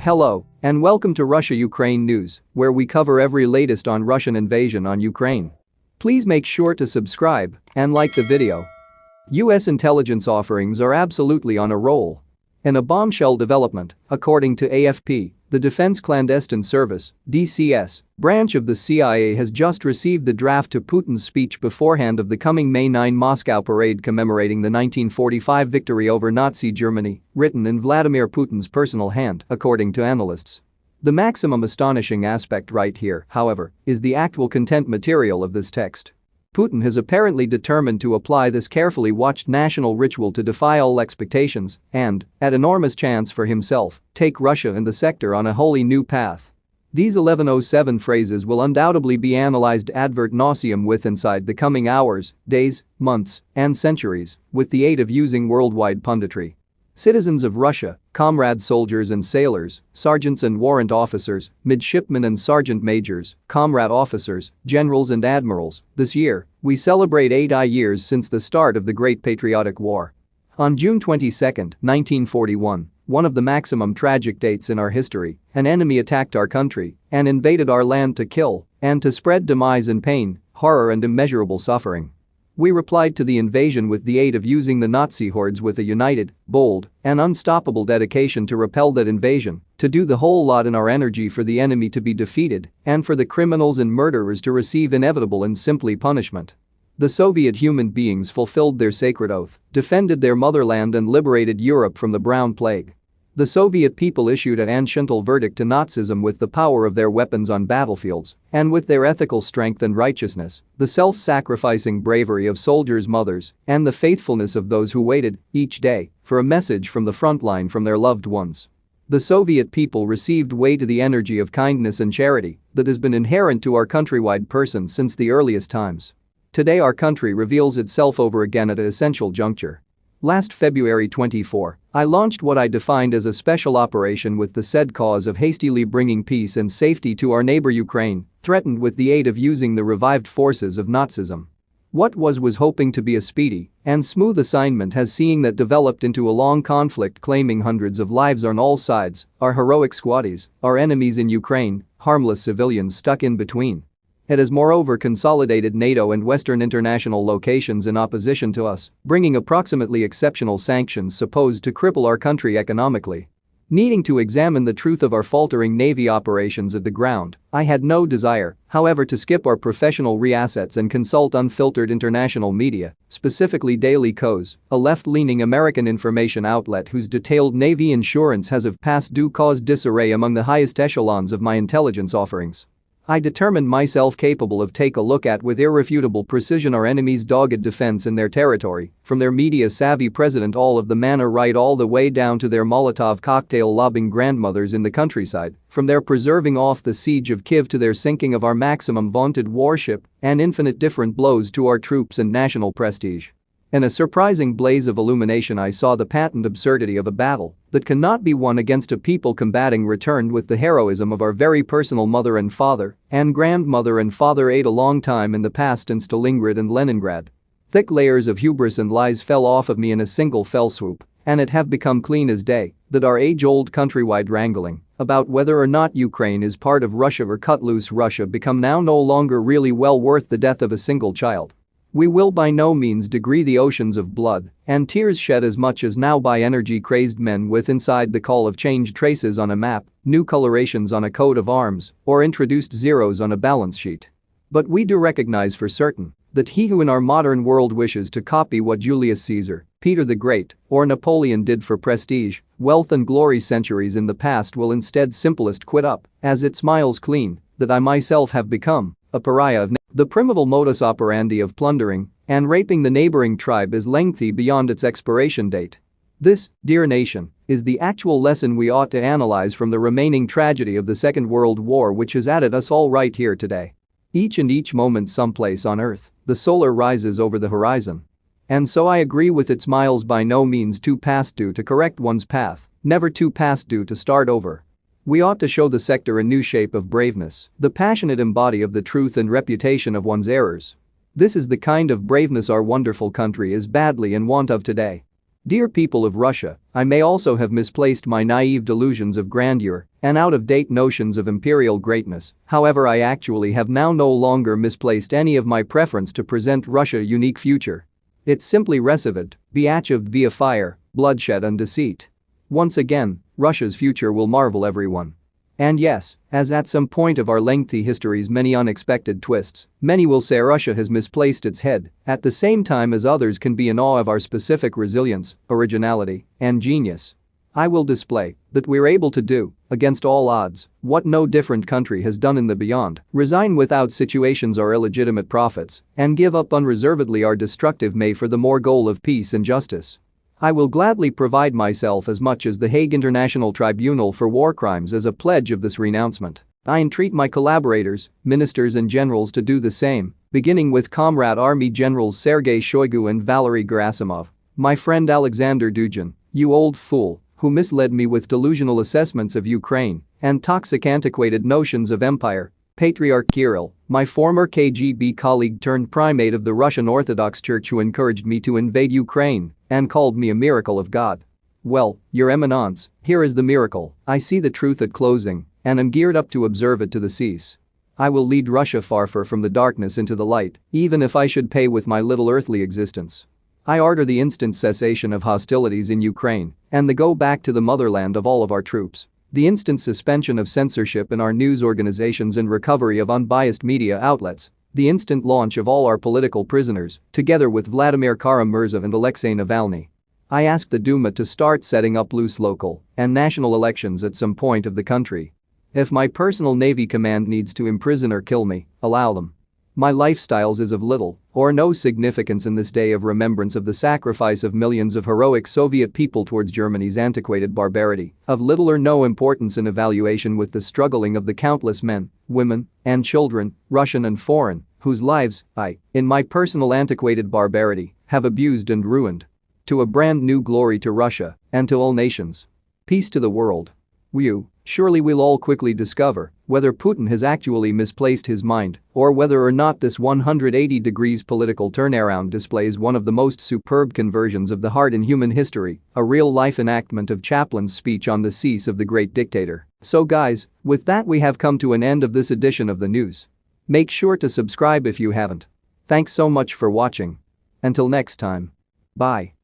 Hello, and welcome to Russia-Ukraine News, where we cover every latest on Russian invasion on Ukraine. Please make sure to subscribe and like the video. US intelligence offerings are absolutely on a roll. In a bombshell development, according to AFP, the Defense Clandestine Service (DCS) branch of the CIA has just received the draft to Putin's speech beforehand of the coming May 9 Moscow parade commemorating the 1945 victory over Nazi Germany, written in Vladimir Putin's personal hand, according to analysts. The maximum astonishing aspect right here, however, is the actual content material of this text. Putin has apparently determined to apply this carefully watched national ritual to defy all expectations and, at enormous chance for himself, take Russia and the sector on a wholly new path. These 1107 phrases will undoubtedly be analyzed ad nauseam with inside the coming hours, days, months, and centuries, with the aid of using worldwide punditry. Citizens of Russia, comrade soldiers and sailors, sergeants and warrant officers, midshipmen and sergeant majors, comrade officers, generals and admirals, this year, we celebrate 8 years since the start of the Great Patriotic War. On June 22, 1941, one of the maximum tragic dates in our history, an enemy attacked our country and invaded our land to kill and to spread demise and pain, horror and immeasurable suffering. We replied to the invasion with the aid of using the Nazi hordes with a united, bold, and unstoppable dedication to repel that invasion, to do the whole lot in our energy for the enemy to be defeated and for the criminals and murderers to receive inevitable and simply punishment. The Soviet human beings fulfilled their sacred oath, defended their motherland and liberated Europe from the Brown Plague. The Soviet people issued an ancient verdict to Nazism with the power of their weapons on battlefields, and with their ethical strength and righteousness, the self-sacrificing bravery of soldiers' mothers, and the faithfulness of those who waited, each day, for a message from the front line from their loved ones. The Soviet people received way to the energy of kindness and charity that has been inherent to our countrywide person since the earliest times. Today our country reveals itself over again at an essential juncture. Last February 24, I launched what I defined as a special operation with the said cause of hastily bringing peace and safety to our neighbor Ukraine, threatened with the aid of using the revived forces of Nazism. What was hoping to be a speedy and smooth assignment has seeing that developed into a long conflict claiming hundreds of lives on all sides, our heroic squaddies, our enemies in Ukraine, harmless civilians stuck in between. It has moreover consolidated NATO and Western international locations in opposition to us, bringing approximately exceptional sanctions supposed to cripple our country economically. Needing to examine the truth of our faltering Navy operations at the ground, I had no desire, however, to skip our professional reassets and consult unfiltered international media, specifically Daily Kos, a left-leaning American information outlet whose detailed Navy insurance has of past due caused disarray among the highest echelons of my intelligence offerings. I determined myself capable of take a look at with irrefutable precision our enemy's dogged defense in their territory, from their media-savvy president all of the manor right all the way down to their Molotov cocktail-lobbing grandmothers in the countryside, from their preserving off the siege of Kiev to their sinking of our maximum vaunted warship, and infinite different blows to our troops and national prestige. In a surprising blaze of illumination I saw the patent absurdity of a battle that cannot be won against a people combating returned with the heroism of our very personal mother and father and grandmother and father ate a long time in the past in Stalingrad and Leningrad. Thick layers of hubris and lies fell off of me in a single fell swoop, and it have become clean as day that our age-old countrywide wrangling about whether or not Ukraine is part of Russia or cut loose Russia become now no longer really well worth the death of a single child. We will by no means degree the oceans of blood and tears shed as much as now by energy-crazed men with inside the call of changed traces on a map, new colorations on a coat of arms, or introduced zeros on a balance sheet. But we do recognize for certain that he who in our modern world wishes to copy what Julius Caesar, Peter the Great, or Napoleon did for prestige, wealth and glory centuries in the past will instead simplest quit up, as it smiles clean, that I myself have become a pariah of the primeval modus operandi of plundering and raping the neighboring tribe is lengthy beyond its expiration date. This, dear nation, is the actual lesson we ought to analyze from the remaining tragedy of the Second World War which is at us all right here today. Each moment someplace on earth, the solar rises over the horizon. And so I agree with its miles by no means too past due to correct one's path, never too past due to start over. We ought to show the sector a new shape of braveness, the passionate embody of the truth and reputation of one's errors. This is the kind of braveness our wonderful country is badly in want of today. Dear people of Russia, I may also have misplaced my naive delusions of grandeur and out-of-date notions of imperial greatness. However, I actually have now no longer misplaced any of my preference to present Russia a unique future. It's simply received, be achieved via fire, bloodshed and deceit. Once again, Russia's future will marvel everyone. And yes, as at some point of our lengthy history's many unexpected twists, many will say Russia has misplaced its head, at the same time as others can be in awe of our specific resilience, originality, and genius. I will display that we're able to do, against all odds, what no different country has done in the beyond, resign without situations or illegitimate profits, and give up unreservedly our destructive may for the more goal of peace and justice. I will gladly provide myself as much as the Hague International Tribunal for War Crimes as a pledge of this renouncement. I entreat my collaborators, ministers and generals to do the same, beginning with Comrade Army Generals Sergei Shoigu and Valery Gerasimov. My friend Alexander Dugin, you old fool, who misled me with delusional assessments of Ukraine and toxic antiquated notions of empire. Patriarch Kirill, my former KGB colleague turned primate of the Russian Orthodox Church who encouraged me to invade Ukraine and called me a miracle of God. Well, Your Eminence, here is the miracle. I see the truth at closing and am geared up to observe it to the cease. I will lead Russia far from the darkness into the light, even if I should pay with my little earthly existence. I order the instant cessation of hostilities in Ukraine and the go back to the motherland of all of our troops. The instant suspension of censorship in our news organizations and recovery of unbiased media outlets. The instant launch of all our political prisoners, together with Vladimir Kara-Murza and Alexei Navalny. I ask the Duma to start setting up loose local and national elections at some point of the country. If my personal Navy command needs to imprison or kill me, allow them. My lifestyles is of little or no significance in this day of remembrance of the sacrifice of millions of heroic Soviet people towards Germany's antiquated barbarity, of little or no importance in evaluation with the struggling of the countless men, women, and children, Russian and foreign, whose lives I, in my personal antiquated barbarity, have abused and ruined. To a brand new glory to Russia and to all nations. Peace to the world. Surely we'll all quickly discover whether Putin has actually misplaced his mind or whether or not this 180 degrees political turnaround displays one of the most superb conversions of the heart in human history, a real-life enactment of Chaplin's speech on the cease of the great dictator. So guys, with that we have come to an end of this edition of the news. Make sure to subscribe if you haven't. Thanks so much for watching. Until next time. Bye.